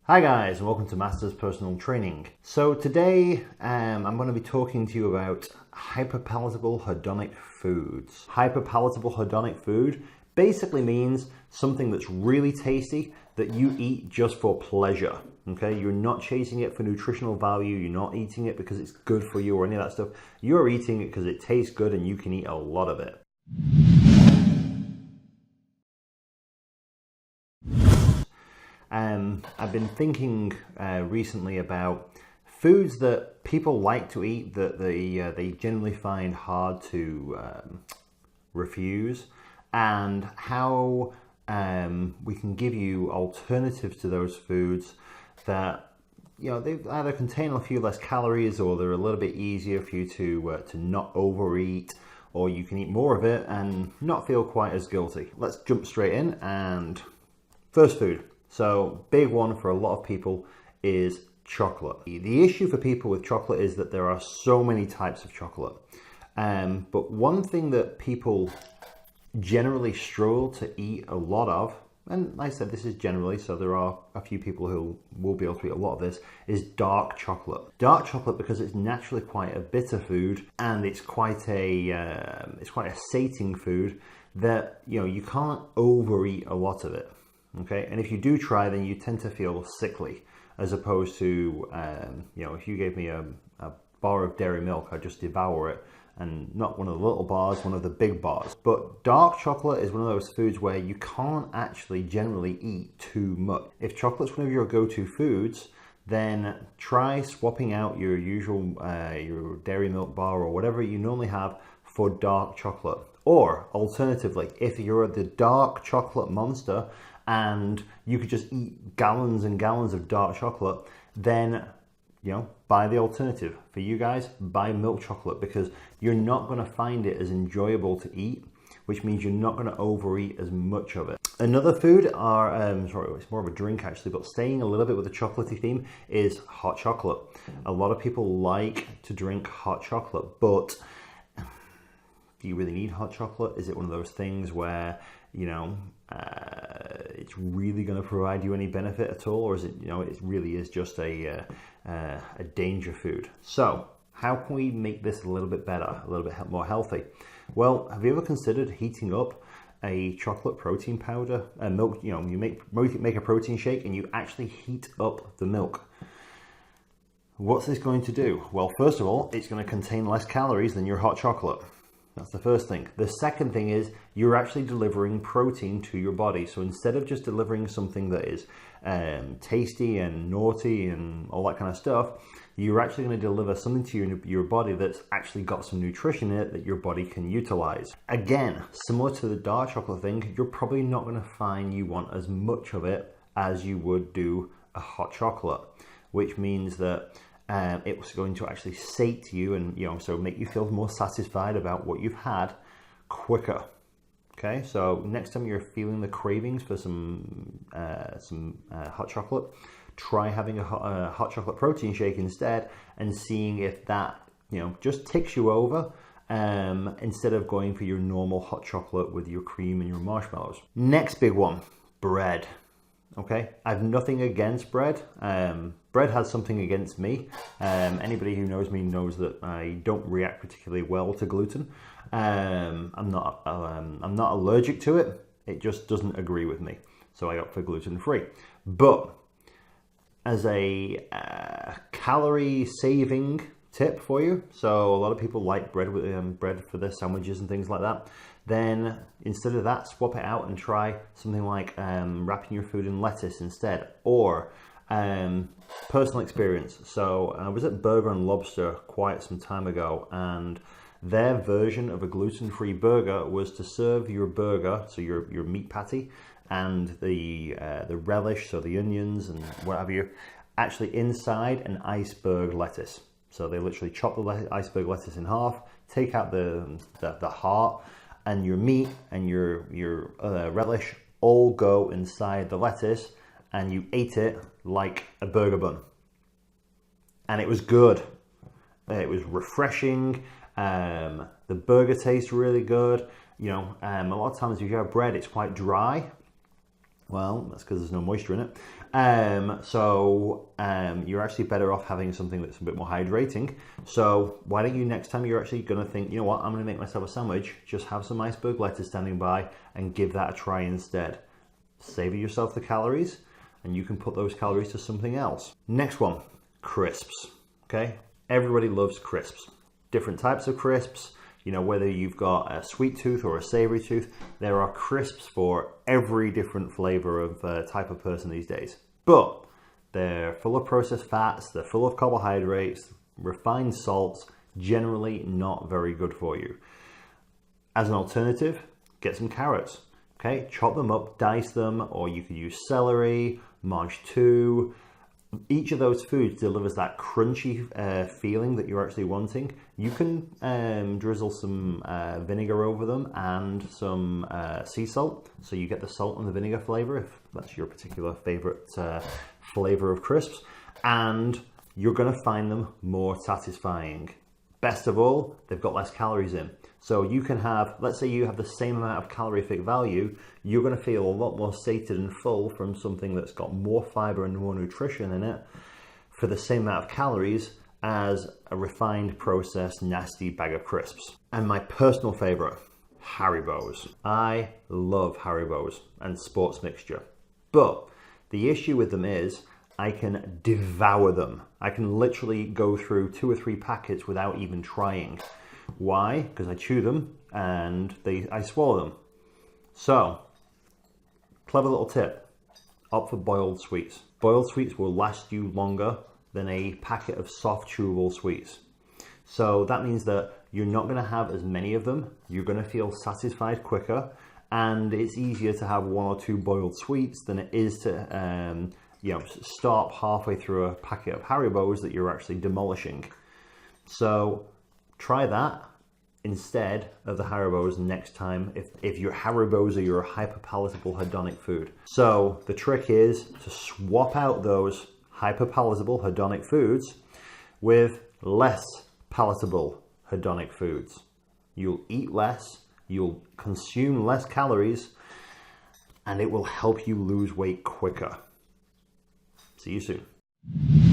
Hi guys, and welcome to Masters Personal Training. So today I'm going to be talking to you about hyperpalatable hedonic foods. Hyperpalatable hedonic food basically means something that's really tasty that you eat just for pleasure. Okay, you're not chasing it for nutritional value, you're not eating it because it's good for you or any of that stuff. You're eating it because it tastes good and you can eat a lot of it. I've been thinking recently about foods that people like to eat that they generally find hard to refuse, and how we can give you alternatives to those foods that, you know, they either contain a few less calories or they're a little bit easier for you to not overeat, or you can eat more of it and not feel quite as guilty. Let's jump straight in. And first food. So big one for a lot of people is chocolate. The issue for people with chocolate is that there are so many types of chocolate. But one thing that people generally struggle to eat a lot of, and like I said, this is generally, so there are a few people who will be able to eat a lot of this, is dark chocolate. Dark chocolate, because it's naturally quite a bitter food and it's quite a sating food, that, you know, you can't overeat a lot of it. Okay, and if you do try, then you tend to feel sickly, as opposed to, you know, if you gave me a bar of dairy milk, I'd just devour it, and not one of the little bars, one of the big bars. But dark chocolate is one of those foods where you can't actually generally eat too much. If chocolate's one of your go-to foods, then try swapping out your usual your dairy milk bar or whatever you normally have for dark chocolate. Or alternatively, if you're the dark chocolate monster and you could just eat gallons and gallons of dark chocolate, then, you know, buy the alternative. For you guys, buy milk chocolate, because you're not going to find it as enjoyable to eat, which means you're not going to overeat as much of it. Another food are, sorry, it's more of a drink actually, but staying a little bit with the chocolatey theme, is hot chocolate. A lot of people like to drink hot chocolate, but do you really need hot chocolate? Is it one of those things where, you know, it's really going to provide you any benefit at all, or is it, you know, it really is just a danger food? So how can we make this a little bit better, a little bit more healthy? Well, have you ever considered heating up a chocolate protein powder and milk? You know, you make a protein shake and you actually heat up the milk. What's this going to do? Well, first of all, it's going to contain less calories than your hot chocolate. That's the first thing. The second thing is you're actually delivering protein to your body. So instead of just delivering something that is tasty and naughty and all that kind of stuff, you're actually going to deliver something to your body that's actually got some nutrition in it that your body can utilize. Again, similar to the dark chocolate thing, you're probably not going to find you want as much of it as you would do a hot chocolate, which means that it's going to actually sate you and, you know, so make you feel more satisfied about what you've had quicker. Okay, so next time you're feeling the cravings for some hot chocolate, try having a hot chocolate protein shake instead, and seeing if that, you know, just ticks you over, instead of going for your normal hot chocolate with your cream and your marshmallows. Next big one, bread. Okay, I've nothing against bread. Bread has something against me. Anybody who knows me knows that I don't react particularly well to gluten. I'm not allergic to it. It just doesn't agree with me. So I opt for gluten-free. But as a calorie saving tip for you, so a lot of people like bread with bread for their sandwiches and things like that, then instead of that, swap it out and try something like wrapping your food in lettuce instead. Or personal experience, so I was at Burger and Lobster quite some time ago, and their version of a gluten-free burger was to serve your burger, so your meat patty and the relish, so the onions and what have you, actually inside an iceberg lettuce. So they literally chop the iceberg lettuce in half, take out the heart, and your meat and your relish all go inside the lettuce, and you ate it like a burger bun. And it was good. It was refreshing. The burger tastes really good. You know, a lot of times if you have bread, it's quite dry. Well, that's because there's no moisture in it. You're actually better off having something that's a bit more hydrating. So why don't you, next time you're actually going to think, you know what, I'm going to make myself a sandwich, just have some iceberg lettuce standing by and give that a try instead. Save yourself the calories and you can put those calories to something else. Next one, crisps. Okay, everybody loves crisps. Different types of crisps. You know, whether you've got a sweet tooth or a savory tooth, there are crisps for every different flavor of type of person these days. But they're full of processed fats, they're full of carbohydrates, refined salts, generally not very good for you. As an alternative, get some carrots. Okay, chop them up, dice them, or you could use celery, mange tout. Each of those foods delivers that crunchy feeling that you're actually wanting. You can drizzle some vinegar over them and some sea salt, so you get the salt and the vinegar flavor, if that's your particular favorite flavor of crisps, and you're going to find them more satisfying. Best of all, they've got less calories in. So you can have, let's say you have the same amount of calorific value, you're going to feel a lot more sated and full from something that's got more fiber and more nutrition in it for the same amount of calories as a refined, processed, nasty bag of crisps. And my personal favorite, Haribos. I love Haribos and sports mixture. But the issue with them is I can devour them. I can literally go through 2 or 3 packets without even trying. Why? Because I chew them and I swallow them. So, clever little tip, opt for boiled sweets. Boiled sweets will last you longer than a packet of soft chewable sweets. So that means that you're not going to have as many of them, you're going to feel satisfied quicker, and it's easier to have 1 or 2 boiled sweets than it is to stop halfway through a packet of Haribos that you're actually demolishing. So try that instead of the Haribos next time if your Haribos are your hyperpalatable hedonic food. So the trick is to swap out those hyperpalatable hedonic foods with less palatable hedonic foods. You'll eat less, you'll consume less calories, and it will help you lose weight quicker. See you soon.